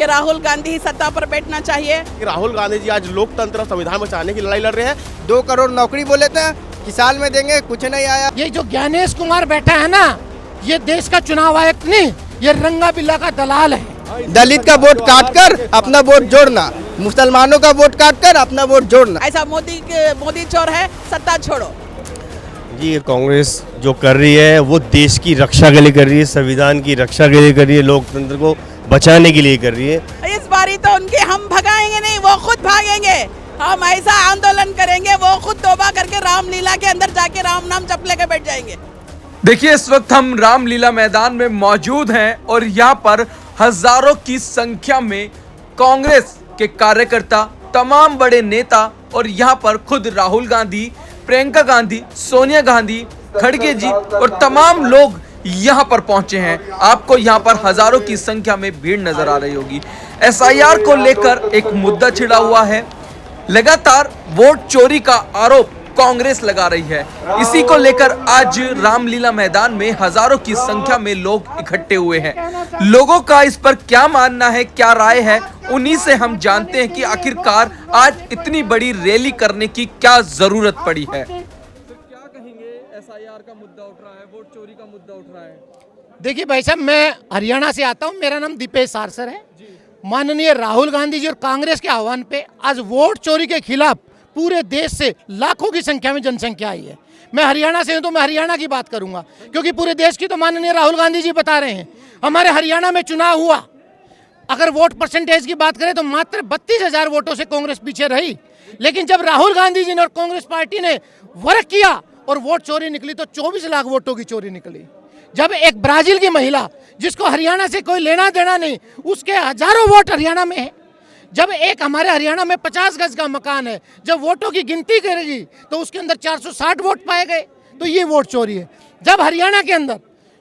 कि राहुल गांधी ही सत्ता पर बैठना चाहिए। राहुल गांधी जी आज लोकतंत्र संविधान बचाने की लड़ाई लड़ रहे हैं। 2 करोड़ नौकरी बोले थे कि साल में देंगे, कुछ नहीं आया। ये जो ज्ञानेश कुमार बैठा है ना, ये देश का चुनाव आयुक्त नहीं, ये रंगा बिल्ला का दलाल है। दलित का वोट काट कर अपना वोट जोड़ना, मुसलमानों का वोट काट कर अपना वोट जोड़ना। ऐसा मोदी चोर है, सत्ता छोड़ो। जी कांग्रेस जो कर रही है वो देश की रक्षा के लिए कर रही है, संविधान की रक्षा के लिए कर रही है, लोकतंत्र को बचाने के लिए कर रही है। इस बारी तो उनके हम भगाएंगे नहीं, वो खुद भागेंगे। हम ऐसा आंदोलन करेंगे, वो खुद तौबा करके रामलीला के अंदर जाके राम नाम जप लेके बैठ जाएंगे। देखिए, इस वक्त हम रामलीला मैदान में मौजूद हैं और यहाँ पर हजारों की संख्या में कांग्रेस के कार्यकर्ता, तमाम बड़े नेता और यहाँ पर खुद राहुल गांधी, प्रियंका गांधी, सोनिया गांधी, खड़गे जी और तमाम लोग यहाँ पर पहुंचे हैं। आपको यहाँ पर हजारों की संख्या में भीड़ नजर आ रही होगी। SIR को लेकर एक मुद्दा छिड़ा हुआ है। लगातार वोट चोरी का आरोप कांग्रेस लगा रही है। इसी को लेकर आज रामलीला मैदान में हजारों की संख्या में लोग इकट्ठे हुए हैं। लोगों का इस पर क्या मानना है, क्या राय है, उन्हीं से हम जानते हैं कि आखिरकार आज इतनी बड़ी रैली करने की क्या जरूरत पड़ी है। क्या कहेंगे? SIR का मुद्दा उठ रहा है, वोट चोरी का मुद्दा उठ रहा है। देखिए भाई साहब, मैं हरियाणा से आता हूँ, मेरा नाम दीपेश सारसर है। माननीय राहुल गांधी जी और कांग्रेस के आह्वान पे आज वोट चोरी के खिलाफ पूरे देश से लाखों की संख्या में जनसंख्या आई है। मैं हरियाणा से हूं तो मैं हरियाणा की बात करूंगा, क्योंकि पूरे देश की तो माननीय राहुल गांधी जी बता रहे हैं। हमारे हरियाणा में चुनाव हुआ, अगर वोट परसेंटेज की बात करें तो मात्र 32,000 वोटों से कांग्रेस पीछे रही। लेकिन जब राहुल गांधी जी ने और कांग्रेस पार्टी ने वर्क किया और वोट चोरी निकली तो 24 लाख वोटों की चोरी निकली। जब एक ब्राजील की महिला, जिसको हरियाणा से कोई लेना देना नहीं, उसके हजारों वोट हरियाणा में है। जब एक हमारे हरियाणा में 50 गज का मकान है, जब वोटों की गिनती करेगी तो उसके अंदर 460 वोट पाए गए, तो ये वोट चोरी है। जब हरियाणा के अंदर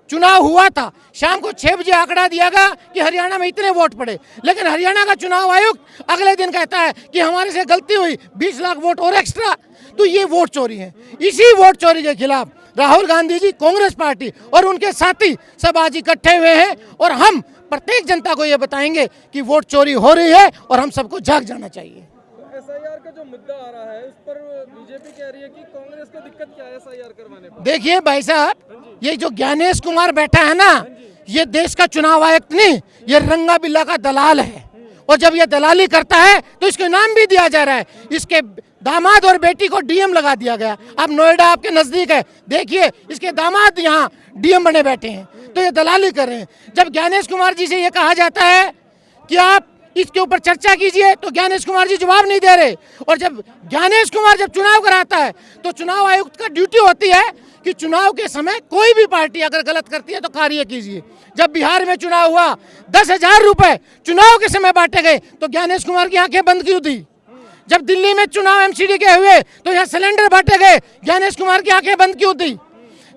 चुनाव हुआ था, शाम को 6 बजे आंकड़ा दिया गया कि हरियाणा में इतने वोट पड़े, लेकिन हरियाणा का चुनाव आयुक्त अगले दिन कहता है कि हमारे से गलती हुई, 20 लाख वोट और एक्स्ट्रा। तो ये वोट चोरी है। इसी वोट चोरी के खिलाफ राहुल गांधी जी, कांग्रेस पार्टी और उनके साथी सब आज इकट्ठे हुए हैं और हम प्रत्येक जनता को ये बताएंगे कि वोट चोरी हो रही है और हम सबको जाग जाना चाहिए। SIR का जो मुद्दा आ रहा है, उस पर बीजेपी कह रही है कि कांग्रेस को दिक्कत क्या है SIR करवाने पर? देखिए भाई साहब, ये जो ज्ञानेश कुमार बैठा है ना, ये देश का चुनाव आयुक्त नहीं, ये रंगा बिल्ला का दलाल है। और जब ये दलाली करता है तो इसको नाम भी दिया जा रहा है। इसके दामाद और बेटी को DM लगा दिया गया। अब नोएडा आपके नजदीक है, देखिए इसके दामाद यहाँ DM बने बैठे हैं, तो ये दलाली कर रहे हैं। जब ज्ञानेश कुमार जी से ये कहा जाता है कि आप इसके ऊपर चर्चा कीजिए तो ज्ञानेश कुमार जी जवाब नहीं दे रहे। और जब ज्ञानेश कुमार जब चुनाव कराता है तो चुनाव आयुक्त का ड्यूटी होती है कि चुनाव के समय कोई भी पार्टी अगर गलत करती है तो कार्य कीजिए। जब बिहार में चुनाव हुआ, 10,000 रुपए चुनाव के समय बांटे गए तो ज्ञानेश कुमार की आंखें बंद क्यों थी? जब दिल्ली में चुनाव MCD के हुए तो यहाँ सिलेंडर बांटे गए, ज्ञानेश कुमार की आंखें बंद क्यों थी?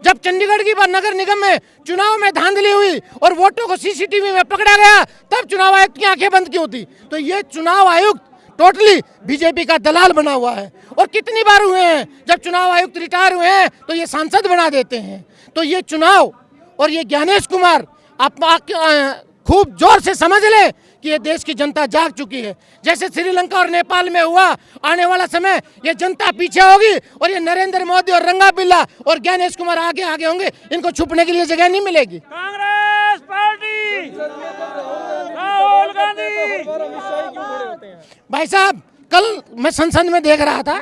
जब चंडीगढ़ की नगर निगम में चुनाव में धांधली हुई और वोटों को CCTV में पकड़ा गया, तब चुनाव आयुक्त की आंखें बंद क्यों थी? तो ये चुनाव आयुक्त टोटली बीजेपी का दलाल बना हुआ है। और कितनी बार हुए हैं, जब चुनाव आयुक्त रिटायर हुए हैं तो ये सांसद बना देते हैं। तो ये चुनाव और ये ज्ञानेश कुमार, आप खूब जोर से समझ ले कि ये देश की जनता जाग चुकी है। जैसे श्रीलंका और नेपाल में हुआ, आने वाला समय ये जनता पीछे होगी और ये नरेंद्र मोदी और रंगा बिल्ला और ज्ञानेश कुमार आगे आगे होंगे। इनको छुपने के लिए जगह नहीं मिलेगी। कांग्रेस पार्टी, राहुल गांधी। भाई साहब, कल मैं संसद में देख रहा था,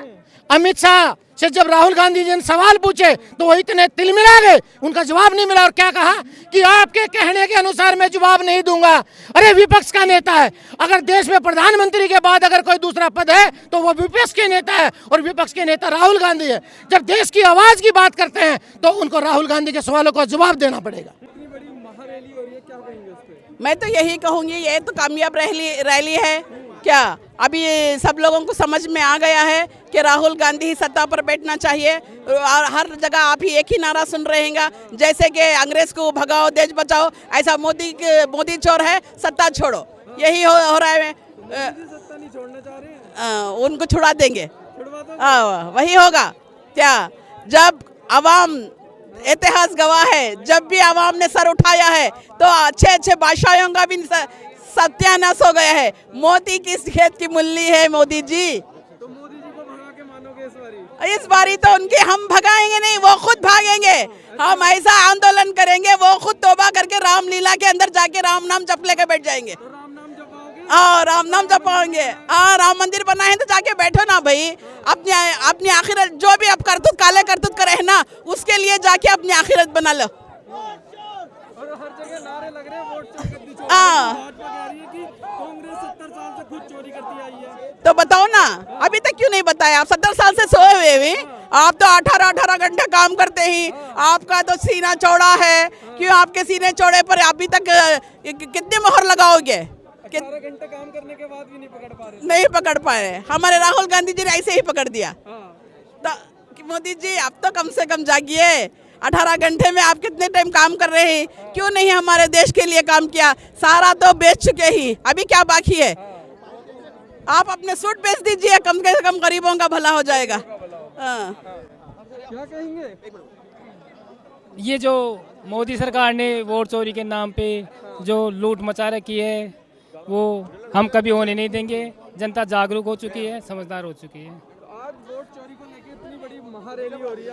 अमित शाह से जब राहुल गांधी जी ने सवाल पूछे तो वो इतने तिलमिला गए, उनका जवाब नहीं मिला। और क्या कहा कि आपके कहने के अनुसार मैं जवाब नहीं दूंगा। अरे विपक्ष का नेता है, अगर देश में प्रधानमंत्री के बाद अगर कोई दूसरा पद है तो वो विपक्ष के नेता है और विपक्ष के नेता राहुल गांधी है। जब देश की आवाज की बात करते हैं तो उनको राहुल गांधी के सवालों का जवाब देना पड़ेगा। मैं तो यही कहूँगी, ये तो कामयाब रैली है क्या? अभी सब लोगों को समझ में आ गया है कि राहुल गांधी ही सत्ता पर बैठना चाहिए। और हर जगह आप ही एक ही नारा सुन रहे हैं, जैसे कि अंग्रेज को भगाओ देश बचाओ, ऐसा मोदी चोर है, सत्ता छोड़ो। यही हो रहा है। सत्ता नहीं छोड़ना चाह रहे हैं, उनको छुड़ा देंगे, वही होगा क्या? जब अवाम, इतिहास गवाह है, जब भी अवाम ने सर उठाया है तो अच्छे अच्छे बादशाहों का भी सत्यानाश हो गया है। मोदी किस खेत की मूली है मोदी जी। तो मोदी जी को भगा के मानोगे इस बारी? इस बारी तो उनके हम भगाएंगे नहीं, वो खुद भागेंगे। हम ऐसा आंदोलन करेंगे, वो खुद तौबा करके रामलीला के अंदर जाके राम नाम जप लेके बैठ जाएंगे। तो राम नाम जपाओगे? हाँ, राम नाम जपाएंगे। हाँ, राम मंदिर बना है तो जाके बैठो ना भाई। अपनी अपनी आखिरत, जो भी आप करतूत काले करतूत करे है ना, उसके लिए जाके अपनी आखिरत बना लो। और हर जगह नारे लग रहे हैं वोट चोरी करती चोरी। हाँ। भाजपा कह रही है कि कांग्रेस 70 साल से खुद चोरी करती आई है। तो बताओ ना, अभी तक क्यों नहीं बताया? आप 70 साल से सोए हुए भी, आप तो 18-18 घंटे काम करते ही, आपका तो सीना चौड़ा है। क्यों आपके सीने चौड़े पर अभी तक कितनी मोहर लगाओगे? 18 घंटे काम करने के बाद भी नहीं पकड़ पा रहे। नहीं पकड़ पाए। हमारे राहुल गांधी जी ने ऐसे ही पकड़ दिया। हाँ। तो मोदी जी आप तो कम से कम जागिए। 18 घंटे में आप कितने टाइम काम कर रहे हैं? क्यों नहीं हमारे देश के लिए काम किया? सारा तो बेच चुके ही, अभी क्या बाकी है? आप अपने सूट बेच दीजिए, कम से कम गरीबों का भला हो जाएगा। हाँ। क्या कहेंगे? ये जो मोदी सरकार ने वोट चोरी के नाम पे जो लूट मचा रखी है, वो हम कभी होने नहीं देंगे। जनता जागरूक हो चुकी है, समझदार हो चुकी है। आज वोट चोरी को लेकर इतनी बड़ी महारैली हो रही है।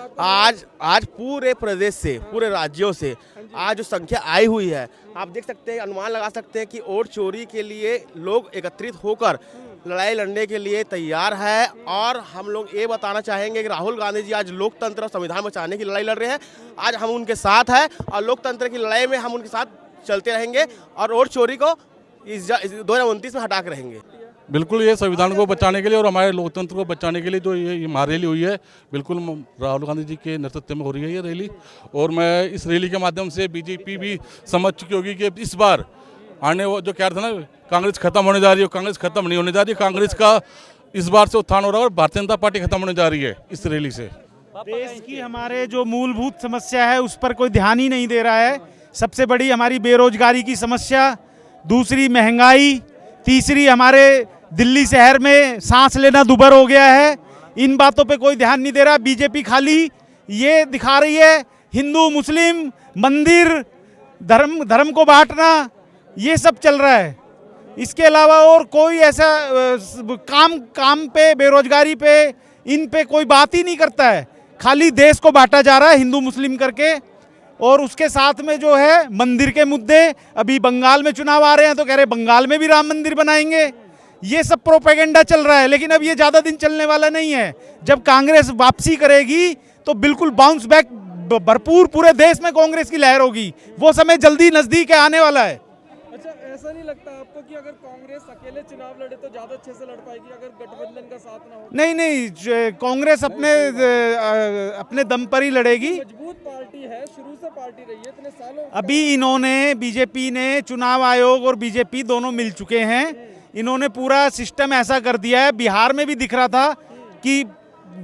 आज पूरे प्रदेश से, पूरे राज्यों से आज जो संख्या आई हुई है, आप देख सकते हैं, अनुमान लगा सकते हैं कि वोट चोरी के लिए लोग एकत्रित होकर लड़ाई लड़ने के लिए तैयार है। और हम लोग ये बताना चाहेंगे कि राहुल गांधी जी आज लोकतंत्र और संविधान बचाने की लड़ाई लड़ रहे हैं। आज हम उनके साथ हैं और लोकतंत्र की लड़ाई में हम उनके साथ चलते रहेंगे और वोट चोरी को इस 2029 में हटा के रहेंगे। बिल्कुल, ये संविधान को बचाने के लिए और हमारे लोकतंत्र को बचाने के लिए जो ये महारैली हुई है, बिल्कुल राहुल गांधी जी के नेतृत्व में हो रही है ये रैली। और मैं इस रैली के माध्यम से बीजेपी भी समझ चुकी होगी कि इस बार आने वो जो कह रहे थे ना, कांग्रेस खत्म होने जा रही है, कांग्रेस खत्म नहीं होने जा रही। कांग्रेस का इस बार से उत्थान हो रहा है और भारतीय जनता पार्टी खत्म होने जा रही है इस रैली से। देश की हमारे जो मूलभूत समस्या है उस पर कोई ध्यान ही नहीं दे रहा है। सबसे बड़ी हमारी बेरोजगारी की समस्या, दूसरी महंगाई, तीसरी हमारे दिल्ली शहर में सांस लेना दुभर हो गया है। इन बातों पे कोई ध्यान नहीं दे रहा। बीजेपी खाली ये दिखा रही है हिंदू मुस्लिम मंदिर धर्म को बांटना, ये सब चल रहा है। इसके अलावा और कोई ऐसा काम पे, बेरोजगारी पे, इन पे कोई बात ही नहीं करता है। खाली देश को बांटा जा रहा है हिंदू मुस्लिम करके। और उसके साथ में जो है मंदिर के मुद्दे, अभी बंगाल में चुनाव आ रहे हैं तो कह रहे बंगाल में भी राम मंदिर बनाएंगे। ये सब प्रोपेगेंडा चल रहा है, लेकिन अब ये ज़्यादा दिन चलने वाला नहीं है। जब कांग्रेस वापसी करेगी तो बिल्कुल बाउंस बैक, भरपूर पूरे देश में कांग्रेस की लहर होगी। वो समय जल्दी नज़दीक आने वाला है। अच्छा, ऐसा नहीं लगता आपको कि अगर कांग्रेस अकेले चुनाव लड़े तो ज्यादा अच्छे से लड़ पाएगी अगर गठबंधन का साथ ना हो? नहीं, कांग्रेस अपने दम पर ही लड़ेगी। मजबूत पार्टी है, शुरू से पार्टी रही है इतने सालों। अभी इन्होंने, बीजेपी ने, चुनाव आयोग और बीजेपी दोनों मिल चुके हैं। इन्होंने पूरा सिस्टम ऐसा कर दिया है। बिहार में भी दिख रहा था कि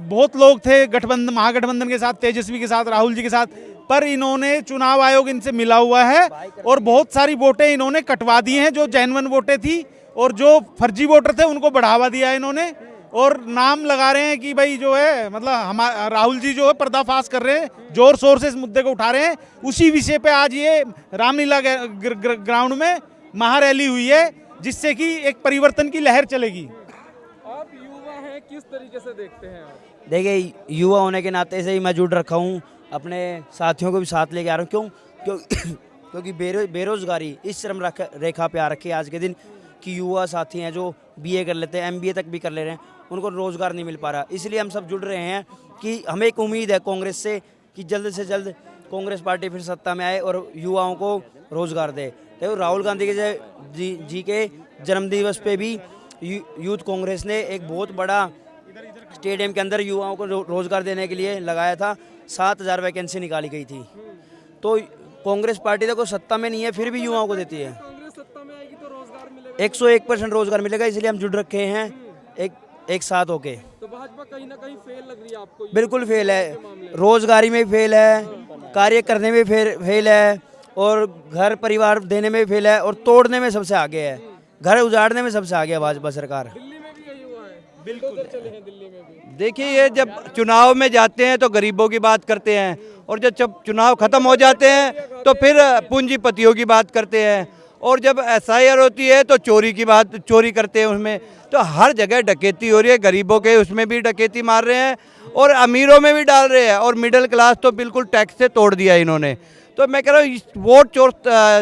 बहुत लोग थे गठबंधन, महागठबंधन के साथ, तेजस्वी के साथ, राहुल जी के साथ, पर इन्होंने, चुनाव आयोग इनसे मिला हुआ है और बहुत सारी वोटें इन्होंने कटवा दी हैं जो जेन्युइन वोटें थी, और जो फर्जी वोटर थे उनको बढ़ावा दिया है इन्होंने। और नाम लगा रहे हैं कि भाई जो है, मतलब राहुल जी जो है पर्दाफाश कर रहे हैं, जोर शोर से इस मुद्दे को उठा रहे हैं। उसी विषय पे आज ये रामलीला ग्राउंड में महारैली हुई है, जिससे कि एक परिवर्तन की लहर चलेगी। आप युवा हैं, किस तरीके से देखते हैं आप? देखिए, युवा होने के नाते से ही मैं जुड़ रखा हूँ, अपने साथियों को भी साथ लेके आ रहा हूँ। क्योंकि बेरोजगारी इस श्रम रेखा पे आ रखी है आज के दिन कि युवा साथी हैं जो बीए कर लेते हैं, एमबीए तक भी कर ले रहे हैं, उनको रोज़गार नहीं मिल पा रहा। इसलिए हम सब जुड़ रहे हैं कि हमें एक उम्मीद है कांग्रेस से कि जल्द से जल्द कांग्रेस पार्टी फिर सत्ता में आए और युवाओं को रोज़गार दे। तो राहुल गांधी के जी के जन्मदिवस पे भी यूथ कांग्रेस ने एक बहुत बड़ा स्टेडियम के अंदर युवाओं को रोज़गार देने के लिए लगाया था। 7000 वैकेंसी निकाली गई थी। तो कांग्रेस पार्टी देखो सत्ता में नहीं है, फिर भी युवाओं को देती है। कांग्रेस सत्ता में आएगी तो रोजगार मिलेगा, 101% रोजगार मिलेगा। इसलिए हम जुड़ रखे हैं एक साथ होके। तो भाजपा कहीं ना कहीं फेल लग रही है आपको? बिल्कुल फेल है, रोजगारी में भी फेल है, कार्य करने में फेल है, और घर परिवार देने में फेल है, और तोड़ने में सबसे आगे है, घर उजाड़ने में सबसे आगे है भाजपा सरकार। दिल्ली में भी यही हुआ है, बिल्कुल चले हैं दिल्ली में भी। देखिए, ये जब चुनाव में जाते हैं तो गरीबों की बात करते हैं, और जब चुनाव खत्म हो जाते हैं तो फिर पूंजीपतियों की बात करते हैं। और जब SIR होती है तो चोरी की बात, चोरी करते हैं उसमें, तो हर जगह डकैती हो रही है। गरीबों के उसमें भी डकैती मार रहे हैं और अमीरों में भी डाल रहे हैं, और मिडिल क्लास तो बिल्कुल टैक्स से तोड़ दिया इन्होंने। तो मैं कह रहा हूँ वोट चोर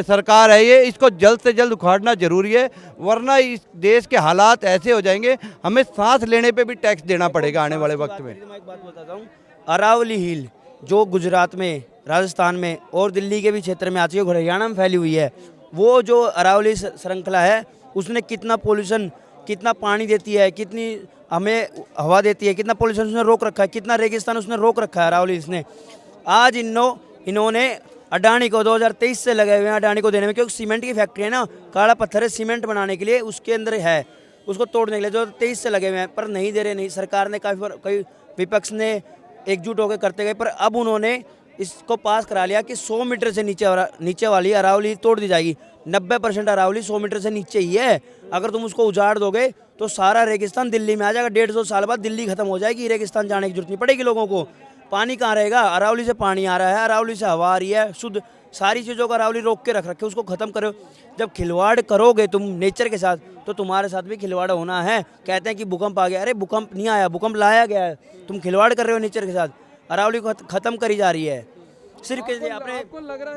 सरकार है ये, इसको जल्द से जल्द उखाड़ना जरूरी है, वरना इस देश के हालात ऐसे हो जाएंगे, हमें सांस लेने पे भी टैक्स देना पड़ेगा आने वाले वक्त में। मैं एक बात बताता हूँ, अरावली हिल जो गुजरात में, राजस्थान में और दिल्ली के भी क्षेत्र में आती है, हरियाणा में फैली हुई है, वो जो अरावली श्रृंखला है उसने कितना पोल्यूशन, कितना पानी देती है, कितनी हमें हवा देती है, कितना पोल्यूशन उसने रोक रखा है, कितना रेगिस्तान उसने रोक रखा है अरावली इसने। आज इन्होंने अडानी को 2023 से लगे हुए हैं अडानी को देने में, क्योंकि सीमेंट की फैक्ट्री है ना, काला पत्थर है सीमेंट बनाने के लिए, उसके अंदर है, उसको तोड़ने के लिए 2023 से लगे हुए हैं, पर नहीं दे रहे। नहीं, सरकार ने कई विपक्ष ने एकजुट होकर करते गए, पर अब उन्होंने इसको पास करा लिया कि 100 मीटर से नीचे वाली अरावली तोड़ दी जाएगी। 90% अरावली 100 मीटर से नीचे ही है। अगर तुम उसको उजाड़ दोगे तो सारा रेगिस्तान दिल्ली में आ जाएगा। 150 साल बाद दिल्ली खत्म हो जाएगी, रेगिस्तान जाने की जरूरत नहीं पड़ेगी लोगों को। पानी कहाँ रहेगा? अरावली से पानी आ रहा है, अरावली से हवा आ रही है शुद्ध, सारी चीज़ों को अरावली रोक के रख रखे, उसको ख़त्म करो। जब खिलवाड़ करोगे तुम नेचर के साथ, तो तुम्हारे साथ भी खिलवाड़ होना है। कहते हैं कि भूकंप आ गया, अरे भूकंप नहीं आया, भूकंप लाया गया है। तुम खिलवाड़ कर रहे हो नेचर के साथ, अरावली को ख़त्म करी जा रही है सिर्फ के लिए। आपको लग रहा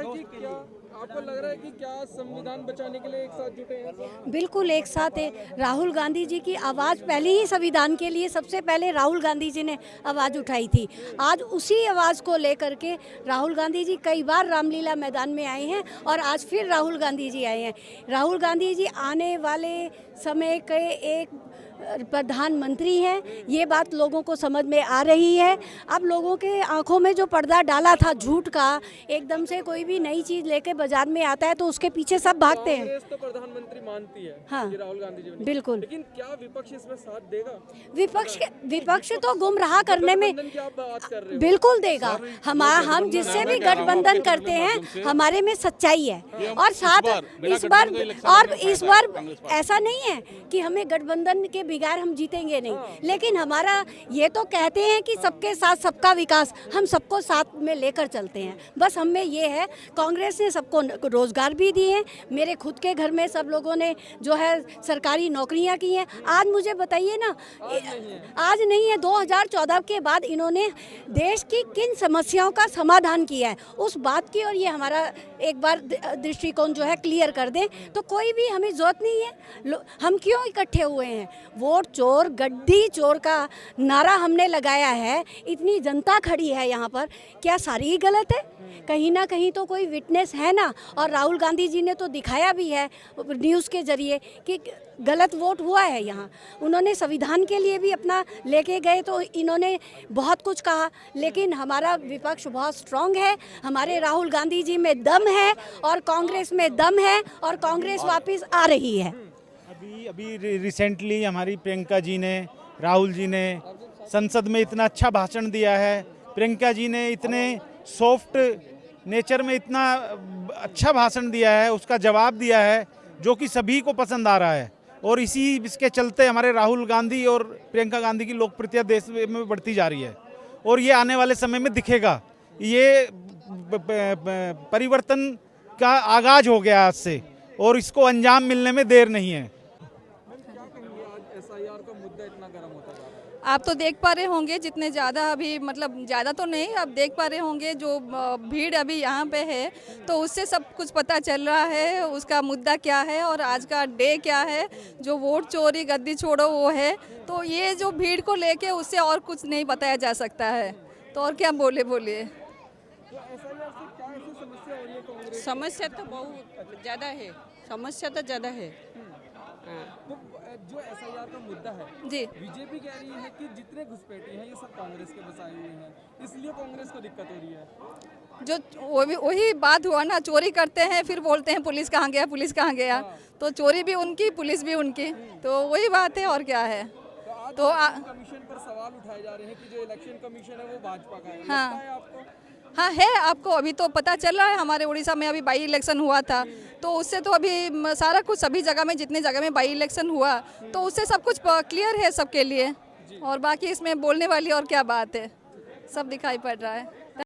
है कि क्या संविधान बचाने के लिए एक साथ जुटे हैं? बिल्कुल एक साथ है। राहुल गांधी जी की आवाज़ पहले ही संविधान के लिए सबसे पहले राहुल गांधी जी ने आवाज़ उठाई थी। आज उसी आवाज़ को लेकर के राहुल गांधी जी कई बार रामलीला मैदान में आए हैं और आज फिर राहुल गांधी जी आए हैं। राहुल गांधी जी आने वाले समय के एक प्रधानमंत्री हैं, ये बात लोगों को समझ में आ रही है। अब लोगों के आंखों में जो पर्दा डाला था झूठ का, एकदम से कोई भी नई चीज़ लेके बाजार में आता है तो उसके पीछे सब भागते हैं। तो प्रधानमंत्री मानती है हाँ, कि राहुल गांधी जी, बिल्कुल। लेकिन क्या विपक्ष इसमें साथ देगा? विपक्ष तो गुमराह करने में की आप बात कर रहे हो? बिल्कुल देगा। हम जिससे भी गठबंधन करते हैं हमारे में सच्चाई है, और साथ इस बार ऐसा नहीं है कि हमें गठबंधन के बिगाड़ हम जीतेंगे नहीं, लेकिन हमारा ये तो कहते हैं कि सबके साथ सबका विकास, हम सबको साथ में लेकर चलते हैं। बस हमें ये है, कांग्रेस ने सबको रोजगार भी दिए, मेरे खुद के घर में सब लोगों ने जो है सरकारी नौकरियां की हैं। आज मुझे बताइए ना, आज नहीं है, 2014 के बाद इन्होंने देश की किन समस्याओं का समाधान किया है, उस बात की, और ये हमारा एक बार दृष्टिकोण जो है क्लियर कर दें तो कोई भी हमें जरूरत नहीं है। हम क्यों इकट्ठे हुए हैं? वोट चोर, गड्डी चोर का नारा हमने लगाया है, इतनी जनता खड़ी है यहाँ पर, क्या सारी ही गलत है? कहीं ना कहीं तो कोई विटनेस है ना, और राहुल गांधी जी ने तो दिखाया भी है न्यूज़ के जरिए कि गलत वोट हुआ है यहाँ। उन्होंने संविधान के लिए भी अपना लेके गए तो इन्होंने बहुत कुछ कहा, लेकिन हमारा विपक्ष बहुत स्ट्रांग है। हमारे राहुल गांधी जी में दम है और कांग्रेस में दम है, और कांग्रेस वापस आ रही है। अभी रिसेंटली हमारी प्रियंका जी ने, राहुल जी ने संसद में इतना अच्छा भाषण दिया है। प्रियंका जी ने इतने सॉफ्ट नेचर में इतना अच्छा भाषण दिया है, उसका जवाब दिया है जो कि सभी को पसंद आ रहा है, और इसके चलते हमारे राहुल गांधी और प्रियंका गांधी की लोकप्रियता देश में बढ़ती जा रही है, और ये आने वाले समय में दिखेगा। ये परिवर्तन का आगाज हो गया आज से, और इसको अंजाम मिलने में देर नहीं है। आप तो देख पा रहे होंगे जितने ज़्यादा अभी, मतलब ज़्यादा तो नहीं, आप देख पा रहे होंगे जो भीड़ अभी यहाँ पे है, तो उससे सब कुछ पता चल रहा है उसका मुद्दा क्या है और आज का डे क्या है। जो वोट चोरी गद्दी छोड़ो वो है, तो ये जो भीड़ को लेके उससे और कुछ नहीं बताया जा सकता है, तो और क्या बोलिए। समस्या तो बहुत ज़्यादा है, समस्या तो ज़्यादा है। तो जो SIR का मुद्दा है जी, बीजेपी कह रही है कि जितने घुसपैठिए हैं ये सब कांग्रेस के बसाए हुए हैं, इसलिए कांग्रेस को दिक्कत हो रही है। जो वही बात हुआ ना, चोरी करते हैं फिर बोलते हैं पुलिस कहाँ गया, पुलिस कहाँ गया। तो चोरी भी उनकी, पुलिस भी उनकी, तो वही बात है और क्या है। तो कमीशन पर सवाल उठाए जा रहे हैं कि जो इलेक्शन कमीशन है वो भाजपा का है। हाँ, लगता है आपको? हाँ है, आपको अभी तो पता चल रहा है। हमारे उड़ीसा में अभी बाई इलेक्शन हुआ था, तो उससे तो अभी सारा कुछ सभी जगह में, जितने जगह में बाई इलेक्शन हुआ, तो उससे सब कुछ क्लियर है सबके लिए, और बाकी इसमें बोलने वाली और क्या बात है, सब दिखाई पड़ रहा है।